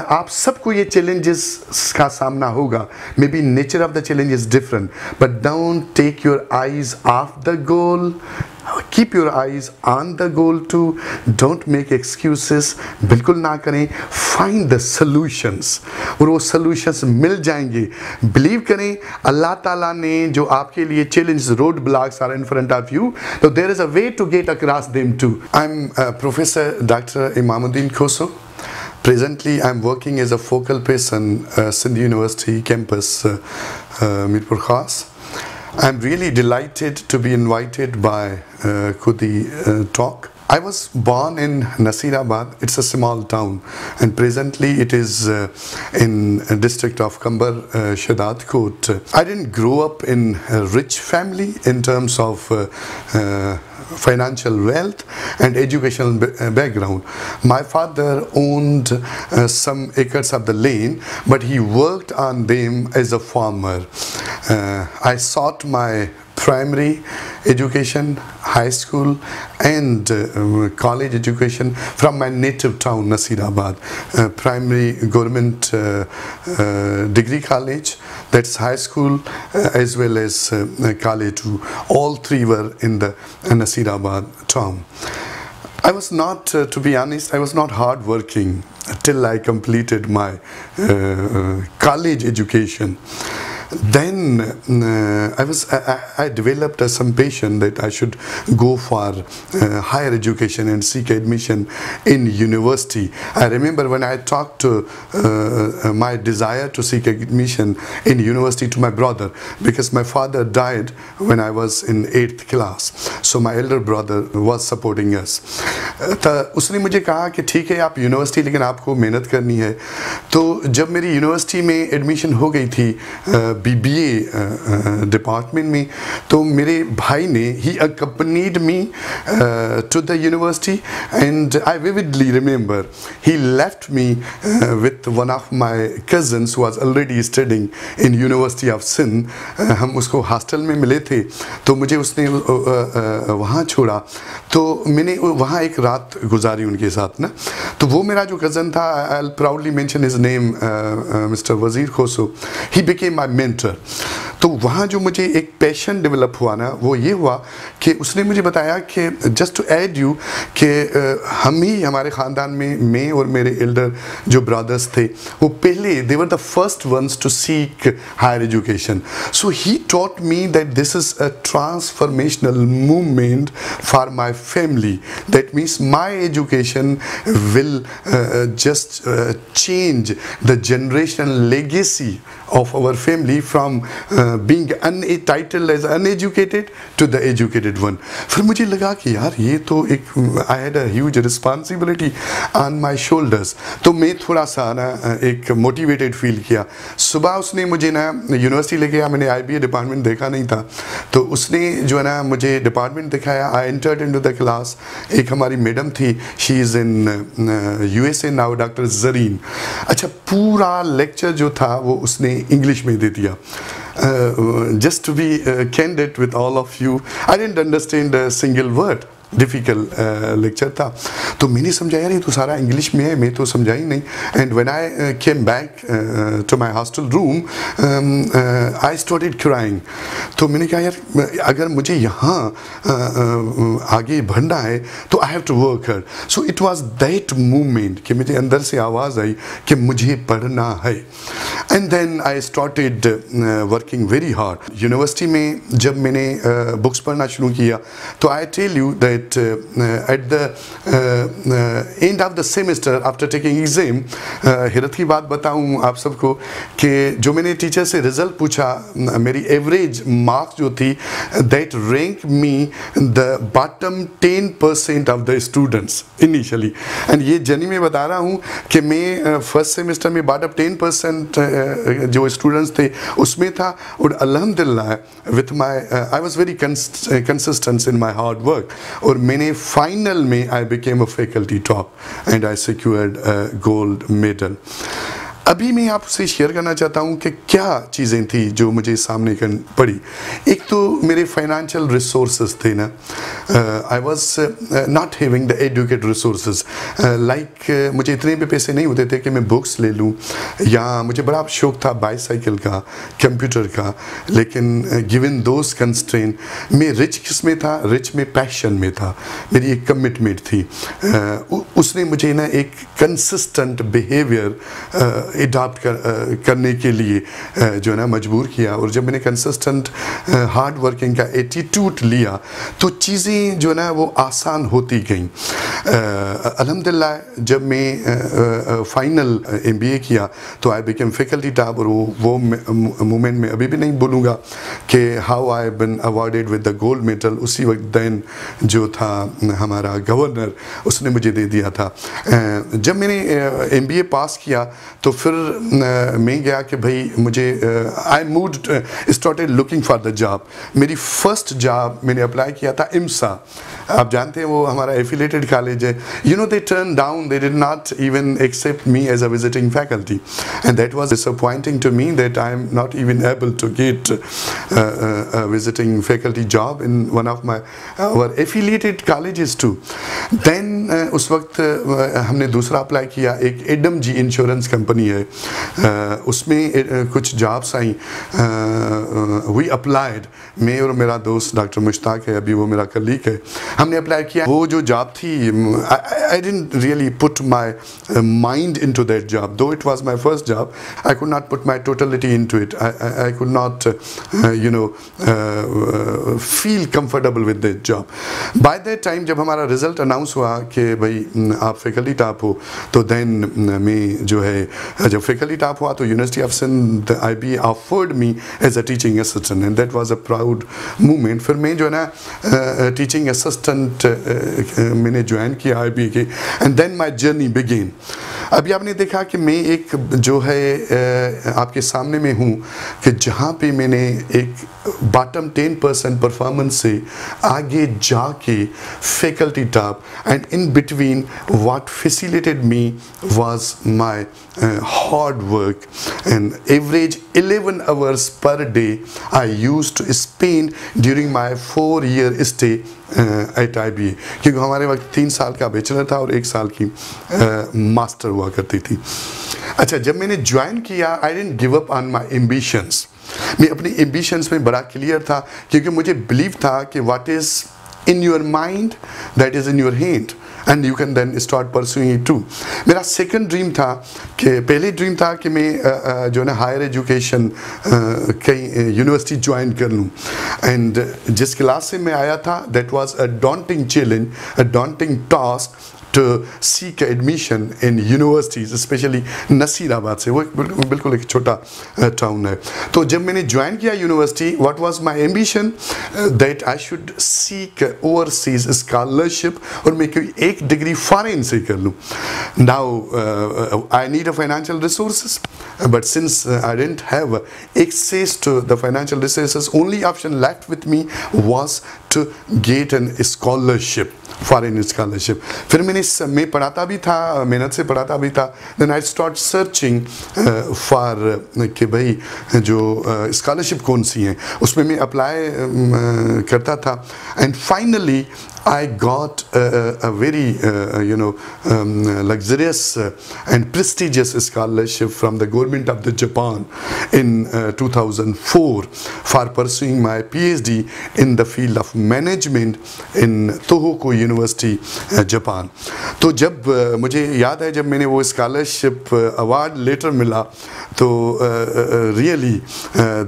आप सबको ये challenges का सामना होगा. Maybe nature of the challenge is different, but don't take your eyes off the goal. Keep your eyes on the goal too. Don't make excuses. बिल्कुल ना करें. Find the solutions. और वो solutions मिल जाएंगे. Believe करें अल्लाह ताला ने जो आपके लिए challenges, roadblocks are in front of you. So there is a way to get across them too. I'm Professor Dr. Imamuddin Khoso. Presently, I'm working as a focal person Sindh University campus, Mirpur Khas. I'm really delighted to be invited by Khudi Talk. I was born in Nasirabad. It's a small town, and presently it is in district of Kambar, Shahdad Kot. I didn't grow up in a rich family in terms of financial wealth and educational background. My father owned some acres of the land, but he worked on them as a farmer. I sought my primary education, high school and college education from my native town Nasirabad. Primary government degree college, that's high school, as well as college too. All three were in the Nasirabad town. I was not, to be honest, I was not hard working till I completed my college education. Then I developed some passion that I should go for higher education and seek admission in university. I remember when I talked to my desire to seek admission in university to my brother, because my father died when I was in 8th class. So my elder brother was supporting us. तो उसने मुझे कहा कि ठीक है आप university लेकिन आपको मेहनत करनी है. तो जब मेरी यूनिवर्सिटी में एडमिशन हो गई थी BBA डिपार्टमेंट में, तो मेरे भाई ने he accompanied me to the university, and I vividly remember he left me with one of my cousins who was already studying in University of Sindh. हम उसको हॉस्टल में मिले थे, तो मुझे उसने वहाँ छोड़ा. तो मैंने वहाँ एक रात गुजारी उनके साथ ना. तो वो मेरा जो कज़न था, I'll proudly mention his name, Mr. Wazir Khoso, he became my mentor. तो वहाँ जो मुझे एक पैशन डेवलप हुआ ना, वो ये हुआ कि उसने मुझे बताया कि जस्ट टू ऐड यू कि हम ही हमारे ख़ानदान में, मैं और मेरे एल्डर जो ब्रदर्स थे, वो पहले they were the first ones to seek higher education. So he taught me that this is a transformational movement for my family. That means my education will just change the generational legacy of our family from being titled as uneducated to the educated one. फिर मुझे लगा कि यार ये तो एक I had a huge responsibility on my shoulders. तो मैं थोड़ा सा ना एक motivated feel किया. सुबह उसने मुझे ना यूनिवर्सिटी ले गया. मैंने IBA डिपार्टमेंट देखा नहीं था, तो उसने जो है ना मुझे डिपार्टमेंट दिखाया. I entered into the class. एक हमारी मैडम थी, she is in USA now, doctor Zareen. अच्छा, पूरा लेक्चर जो था वो उसने इंग्लिश में दे दिया. Just to be candid with all of you, I didn't understand a single word. Difficult lecture था. तो मैंने समझा यार ये तो सारा इंग्लिश में है, मैं तो समझा ही नहीं. And when I came back to my hostel room, I started crying. तो मैंने कहा यार अगर मुझे यहाँ आगे बढ़ना है तो I have to work hard. So it was that movement कि मुझे अंदर से आवाज़ आई कि मुझे पढ़ना है. And then I started working very hard. University में जब मैंने बुक्स पढ़ना शुरू किया, तो I tell you that at the end of the semester after taking exam, हैरत की बात बताऊं आप सबको कि जो मैंने टीचर से रिजल्ट पूछा, मेरी एवरेज मार्क्स जो थी, that ranked me the bottom 10% of the students initially. and ये जर्नी में बता रहा हूँ कि मैं फर्स्ट सेमेस्टर में बॉटम 10% जो स्टूडेंट्स थे उसमें था. और अल्हम्दुलिल्लाह with my I was very consistent in my hard work. और मैंने फाइनल में I became a faculty top and I secured a gold medal. अभी मैं आपसे शेयर करना चाहता हूँ कि क्या चीज़ें थी जो मुझे सामने कर पड़ी। एक तो मेरे फाइनेंशियल रिसोर्सेज थे ना, I was not having the educate resources, like मुझे इतने भी पैसे नहीं होते थे कि मैं बुक्स ले लूँ, या मुझे बड़ा शौक था बाईसाइकिल का, कंप्यूटर का, लेकिन गिवन दोज कंस्ट्रेन मैं रिच किस में था, रिच में पैशन में था, मेरी एक कमिटमेंट थी। उसने मुझे ना एक कंसिस्टेंट बिहेवियर अडॉप्ट करने के लिए जो है ना मजबूर किया। और जब मैंने कंसिस्टेंट हार्ड वर्किंग का एटीट्यूड लिया तो चीज़ें जो है ना वो आसान होती गईं। अल्हम्दुलिल्लाह जब मैं फाइनल MBA किया तो आई बिकेम फैकल्टी टॉप, और वो मोमेंट में अभी भी नहीं भूलूंगा कि how I been awarded with the gold medal. उसी वक्त दैन जो था हमारा गवर्नर उसने मुझे दे दिया था। जब मैंने MBA पास किया तो फिर मैं गया कि भाई मुझे I moved started looking for the job. मेरी फर्स्ट जॉब मैंने अप्लाई किया था IMSA, आप जानते हैं वो हमारा एफिलेटेड कॉलेज है। You know they turn down, they did not even accept me as a visiting faculty, and that was disappointing to me that I am not even able to get a visiting faculty job in one of our affiliated colleges too. Then उस वक्त हमने दूसरा apply किया, एक Adam जी insurance company है, उसमें कुछ jobs I, we applied, मैं और मेरा दोस्त डॉक्टर मुश्ताक है, अभी वो मेरा कलीग है, हमने अप्लाई किया। वो जो जॉब थी I didn't really put my mind into that job, though it was my first job, I could not put my totality into it, I could not you know feel comfortable with that job. By that time जब हमारा result announce हुआ कि भाई आप faculty top हो, तो then मैं जो है जब फैकल्टी टॉप हुआ तो university of Sindh IB offered me as a teaching assistant, and that was a proud moment. फिर मैं जो है ना टीचिंग असिस्टेंट मैंने ज्वाइन किया IB के, and then my journey begin. अभी आपने देखा कि मैं एक जो है आपके सामने में हूँ कि जहाँ पे मैंने एक बॉटम 10% परफॉर्मेंस से आगे जाके faculty top, and in between what facilitated me was my hard work, and average 11 hours per day I used to spend during my 4-year stay at IBA, क्योंकि हमारे वक्त 3 साल का बैचलर था और 1 साल की मास्टर हुआ करती थी। अच्छा, जब मैंने ज्वाइन किया I didn't give up on my ambitions, मैं अपनी एम्बिशंस में बड़ा क्लियर था, क्योंकि मुझे बिलीव था कि what is in your mind that is in your hand and you can then start pursuing it too. मेरा सेकंड ड्रीम था कि पहले ड्रीम था कि मैं जो है ना हायर एजुकेशन कहीं यूनिवर्सिटी ज्वाइन कर लूँ, एंड जिस क्लास से मैं आया था that was a daunting challenge, a daunting task to seek admission in universities, especially Nasirabad से, वो बिल्कुल एक छोटा टाउन है। तो जब मैंने ज्वाइन किया university, what was my ambition that I should seek overseas scholarship, और मैं कोई एक डिग्री फॉरेन से कर लूँ। Now I need a financial resources, but since I didn't have access to the financial resources, only option left with me was to get an scholarship, foreign scholarship. फिर मैं पढ़ाता भी था, मेहनत से पढ़ाता भी था, then I start searching for कि भाई जो scholarship कौन सी हैं, उसमें मैं अप्लाई करता था, and finally I got a very luxurious and prestigious scholarship from the government of the Japan in 2004 for pursuing my PhD in the field of management in Tohoku University, Japan. तो जब मुझे याद है जब मैंने वो स्कॉलरशिप अवार्ड लेटर मिला तो really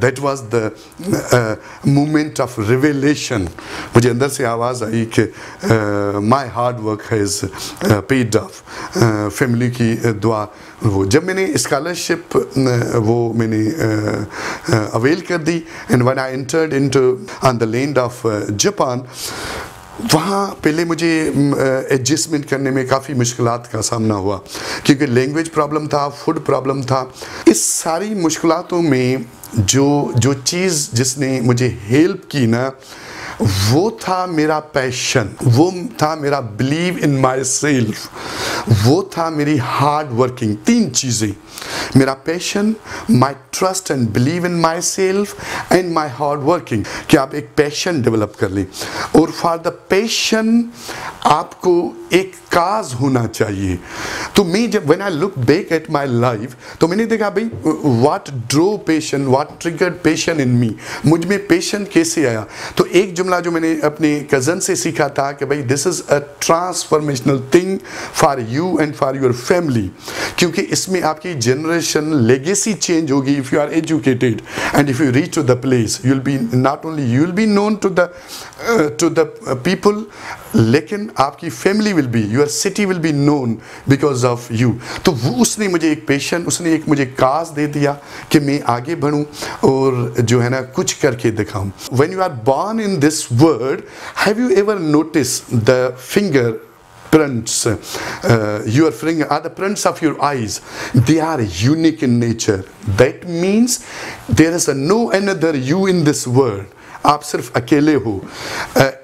that was the moment of revelation. मुझे अंदर से आवाज़ आई कि my hard work has paid of, family की दुआ। वो जब मैंने स्कॉलरशिप वो मैंने अवेल कर दी, and when I entered into on the land of Japan, वहाँ पहले मुझे एडजस्टमेंट करने में काफ़ी मुश्किलात का सामना हुआ, क्योंकि लैंग्वेज प्रॉब्लम था, फूड प्रॉब्लम था। इस सारी मुश्किलातों में जो चीज़ जिसने मुझे हेल्प की ना, वो था मेरा पैशन, वो था मेरा बिलीव इन माई सेल्फ, वो था मेरी हार्ड वर्किंग। 3 चीज़ें, मेरा passion, my trust and believe in my self and my hard working, कि आप एक पैशन डेवलप कर लें। और फॉर द पैशन आपको एक काज होना चाहिए। तो मैं जब when I look back at my life, तो मैंने देखा भाई what drew passion, what triggered passion in me, मुझ में पैशन कैसे आया। तो एक जुमला जो मैंने अपने कज़न से सीखा था कि भाई this is a transformational thing for you and for your family, क्योंकि इसमें आपकी जनरेशन लेगेसी चेंज होगी। If you are educated and if you reach to the place, you will be not only you will be known to the people, लेकिन आपकी family will be, your city will be known because of you. तो वो उसने मुझे एक passion, उसने एक मुझे काज दे दिया कि मैं आगे बढ़ूं और जो है ना कुछ करके दिखाऊं। When you are born in this world, have you ever notice the finger prints, your finger are the prints of your eyes, they are unique in nature. That means there is no another you in this world. आप सिर्फ अकेले हो।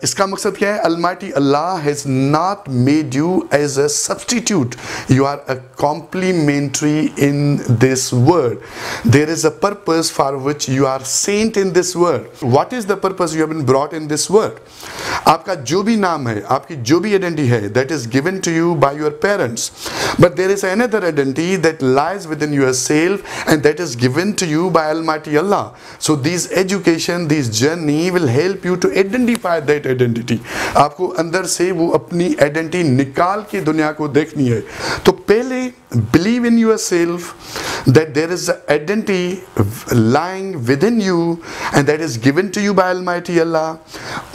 इसका मकसद क्या है? Almighty Allah has not made you as a substitute. You are a complementary in this world. There is a purpose for which you are sent in this world. What is the purpose you have been brought in this world? आपका जो भी नाम है, आपकी जो भी identity है, that is given to you by your parents. But there is another identity that lies within yourself and that is given to you by Almighty Allah. So these education, these journey will help you to identify that identity. आपको अंदर से वो अपनी identity निकाल के दुनिया को देखनी है। तो पहले believe in yourself that there is an identity lying within you and that is given to you by Almighty Allah.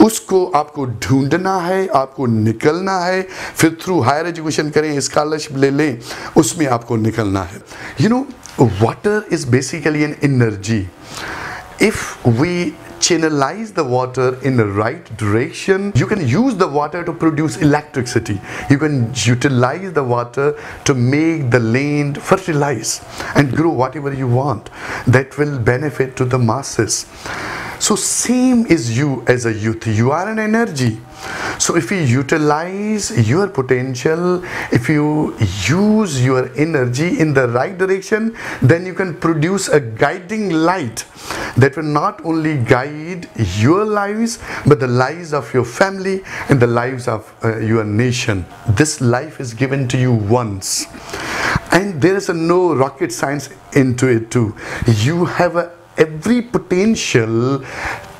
उसको आपको ढूंढना है, आपको निकलना है, फिर थ्रू हायर एजुकेशन करें, स्कॉलरशिप ले लें, उसमें आपको निकलना है। You know, water is basically an energy. If we channelize the water in the right direction, you can use the water to produce electricity. You can utilize the water to make the land fertilize and grow whatever you want. That will benefit to the masses. So same is you as a youth. You are an energy. So if you utilize your potential, if you use your energy in the right direction, then you can produce a guiding light that will not only guide your lives, but the lives of your family and the lives of your nation. This life is given to you once. And there is no rocket science into it too. You have every potential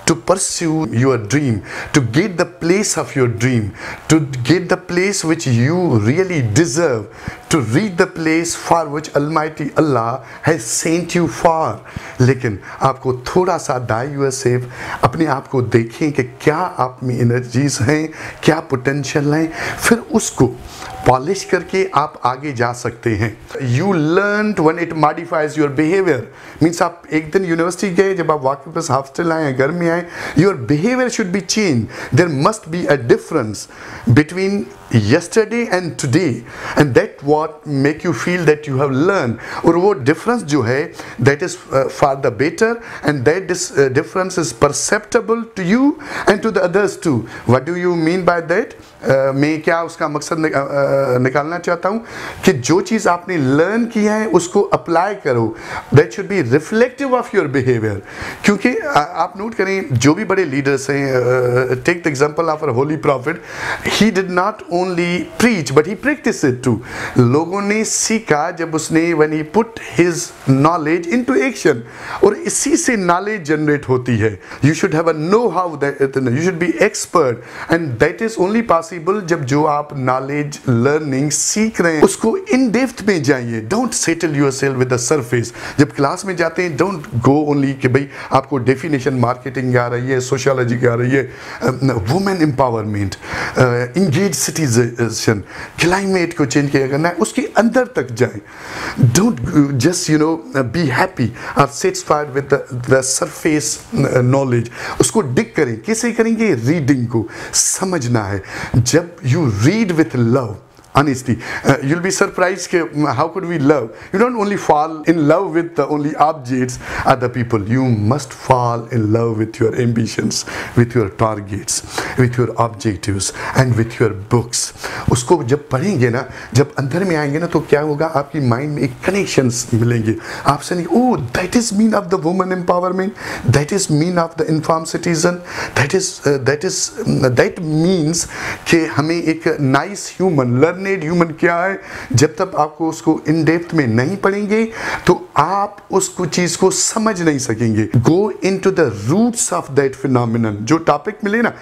to pursue your dream, to get the place of your dream, to get the place which you really deserve, to reach the place for which Almighty Allah has sent you for. लेकिन आपको थोड़ा सा die yourself, अपने आप को देखें कि क्या आप में एनर्जीज हैं, क्या पोटेंशियल हैं, फिर उसको पॉलिश करके आप आगे जा सकते हैं। You learned when it modifies your behavior. Means आप एक दिन यूनिवर्सिटी गए, जब आप वाकई बस हॉस्टल आए, घर में आए, your behavior should be changed. There must be a difference between yesterday and today, and that what make you feel that you have learned. और वो difference जो है, that is for the better, and that difference is perceptible to you and to the others too. What do you mean by that? मैं क्या उसका मकसद निकालना चाहता हूँ कि जो चीज़ आपने लर्न किया है उसको अप्लाई करो। That should be reflective of your behaviour. क्योंकि आप नोट करें, जो भी बड़े लीडर्स हैं, take the example of a holy prophet, he did not only preach but he practice it too. लोगों ने सीखा जब उसने when he put his knowledge into action, और इसी से नॉलेज जनरेट होती है। You should have a know how, that you should be expert, and that is only possible जब जो आप नॉलेज लर्निंग सीख रहे हैं उसको इन डेप्थ में जाइए। Don't settle yourself with the surface. जब क्लास में जाते हैं, डोंट गो ओनली कि भाई आपको डेफिनेशन मार्केटिंग आ रही है, सोशियोलॉजी की आ रही है, women empowerment, engage citizen, climate को चेंज किया करना है, उसके अंदर तक जाएं। डोंट जस्ट बी हैप्पी और satisfied with the surface knowledge. उसको डिग करें। कैसे करेंगे? रीडिंग को समझना है। जब you read with love, Honestly, you'll be surprised how could we love. You don't only fall in love with the only objects, other people. You must fall in love with your ambitions, with your targets, with your objectives and with your books. उसको जब पढ़ेंगे ना, जब अंदर में आएंगे ना, तो क्या होगा, आपकी माइंड में एक कनेक्शंस मिलेंगे आपसे। नहीं, oh that is mean of the woman empowerment, that is mean of the inform citizen, that means कि हमें एक नाइस ह्यूमन, लर्नेड ह्यूमन क्या है। जब तक आपको उसको इन डेप्थ में नहीं पढ़ेंगे तो आप उसको चीज को समझ नहीं सकेंगे। Go into the roots of that phenomenon, जो टॉपिक मिले ना,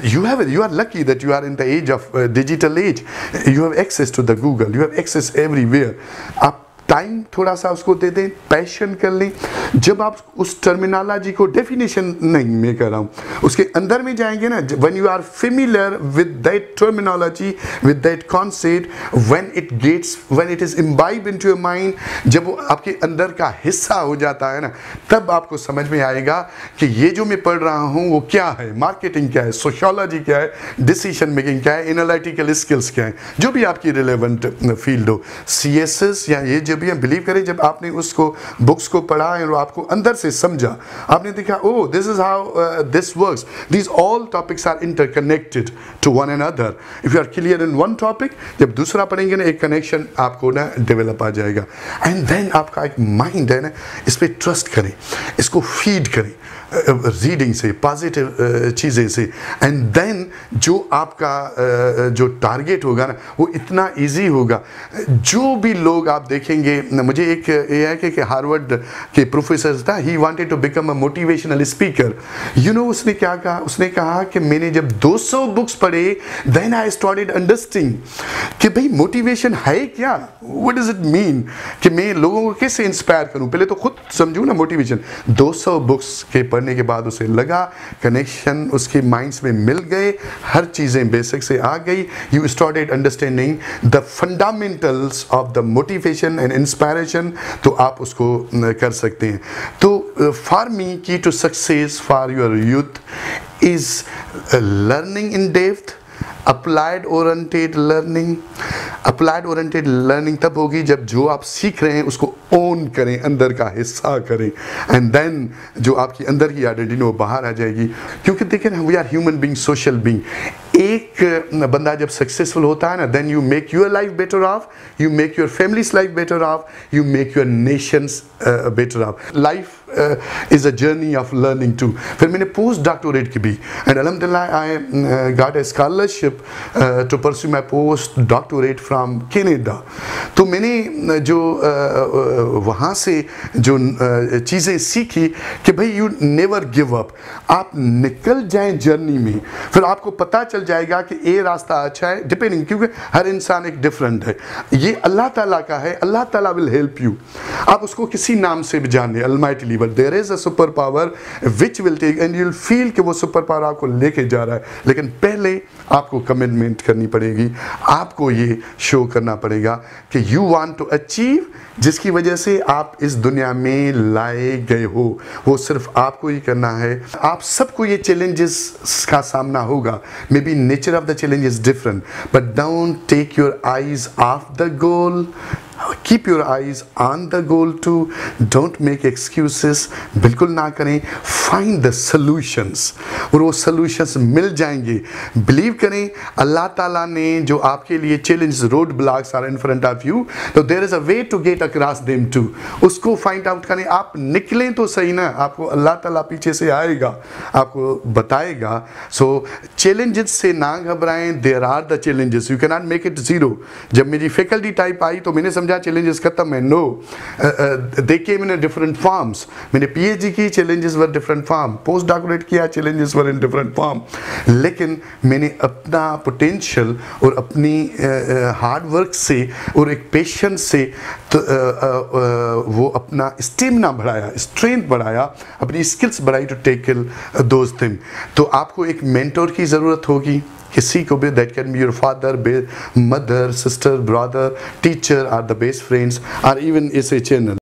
you are lucky that you are in the age of digital age, you have access to the Google, you have access everywhere. आप टाइम थोड़ा सा उसको दे दें, passion कर लें। जब आप उस टर्मिनोलॉजी को, डेफिनेशन नहीं मैं कर रहा हूँ, उसके अंदर में जाएंगे ना, when you are familiar with that terminology, with that concept, when it is imbibe into your mind, जब वो आपके अंदर का हिस्सा हो जाता है ना, तब आपको समझ में आएगा कि ये जो मैं पढ़ रहा हूँ वो क्या है, मार्केटिंग क्या है, सोशियोलॉजी क्या है, डिसीजन मेकिंग क्या है, एनालिटिकल स्किल्स क्या है, जो भी आपकी रिलेवेंट फील्ड हो। CSS या ये जब भी बिलीव करें, जब आपने उसको बुक्स को पढ़ा और आपको अंदर से समझा, आपने देखा oh this is how this works, these all topics are interconnected to one another. If you are clear in one topic, जब दूसरा पढ़ेंगे ना, एक कनेक्शन आपको ना डेवलप आ जाएगा। एंड देन आपका एक माइंड है ना, इस पर ट्रस्ट करें, इसको फीड करें रीडिंग से, पॉजिटिव चीज़ें से। एंड देन जो आपका जो टारगेट होगा ना, वो इतना इजी होगा। जो भी लोग आप देखेंगे, मुझे एक ये है कि हार्वर्ड के प्रोफेसर था, he wanted to become a motivational speaker. You know उसने क्या कहा, उसने कहा कि मैंने जब 200 बुक्स पढ़े, देन आई स्टार्टेड अंडरस्टैंडिंग कि भाई मोटिवेशन है क्या, व्हाट डज इट मीन, कि मैं लोगों को कैसे इंस्पायर करूं, पहले तो खुद समझूं ना मोटिवेशन। 200 बुक्स के पढ़ने के बाद उसे लगा, कनेक्शन उसके माइंड्स में मिल गए, हर चीज़ें बेसिक से आ गई। You started understanding the fundamentals of the motivation and inspiration, तो आप उसको कर सकते हैं। तो for me, key to success for your youth is learning in depth, applied oriented learning. Applied oriented learning तब होगी जब जो आप सीख रहे हैं उसको ओन करें, अंदर का हिस्सा करें, एंड देन जो आपकी अंदर की आइडेंटिटी वो बाहर आ जाएगी। क्योंकि देखें ना, we are human being, social being. एक बंदा जब सक्सेसफुल होता है ना, then you make your life better off, you make your family's life better off, you make your nation's better off. Life is a journey of learning too. फिर मैंने post doctorate की भी, एंड अल्हम्दुलिल्लाह I got a scholarship to pursue my post doctorate from Canada. तो मैंने जो वहाँ से जो चीज़ें सीखी कि भाई यू नेवर गिव अप, आप निकल जाएं जर्नी में, फिर आपको पता चल जाएगा कि ये रास्ता अच्छा है, डिपेंडिंग, क्योंकि हर इंसान एक डिफरेंट है। ये अल्लाह ताला का है, अल्लाह ताला विल हेल्प यू। आप उसको किसी नाम से भी जाने, almighty, but there is a super power which will take, and you will feel कि वो सुपर पावर आपको लेके जा रहा है। लेकिन पहले आपको कमिटमेंट करनी पड़ेगी, आपको ये शो करना पड़ेगा कि यू वांट टू अचीव, जिसकी वजह से आप इस दुनिया में लाए गए हो, वो सिर्फ आपको ही करना है। आप सबको ये चैलेंजेस का सामना होगा, may be nature of the challenge is different, but don't take your eyes off the goal, keep your eyes on the goal too, don't make excuses, बिल्कुल ना करें, find the solutions, और वो solutions मिल जाएंगे। Believe करें, अल्लाह ताला ने जो आपके लिए challenge, road blocks are in front of you, तो there is a way to get across them too, उसको फाइंड आउट करें। आप निकलें तो सही ना, आपको अल्लाह ताला पीछे से आएगा, आपको बताएगा। सो चैलेंजेस से ना घबराएं, there are the challenges, you can not make it zero. जब मेरी फैकल्टी टाइप आई तो मैंने समझा चैलेंजेस खत्म है, no, they came in different forms. मैंने पीएचडी की, challenges were different form, post doctorate किया, challenges were in different form, लेकिन मैंने अपना पोटेंशियल और अपनी हार्ड वर्क से और एक पेशेंस से तो वो अपना स्टेमिना बढ़ाया, स्ट्रेंथ बढ़ाया, अपनी स्किल्स बढ़ाई टू टेकल दोज थिंग। तो आपको एक मेंटोर की ज़रूरत होगी, किसी को भी, that can be your father, mother, sister, brother, teacher, or the best friends, और इवन इस ए चैनल।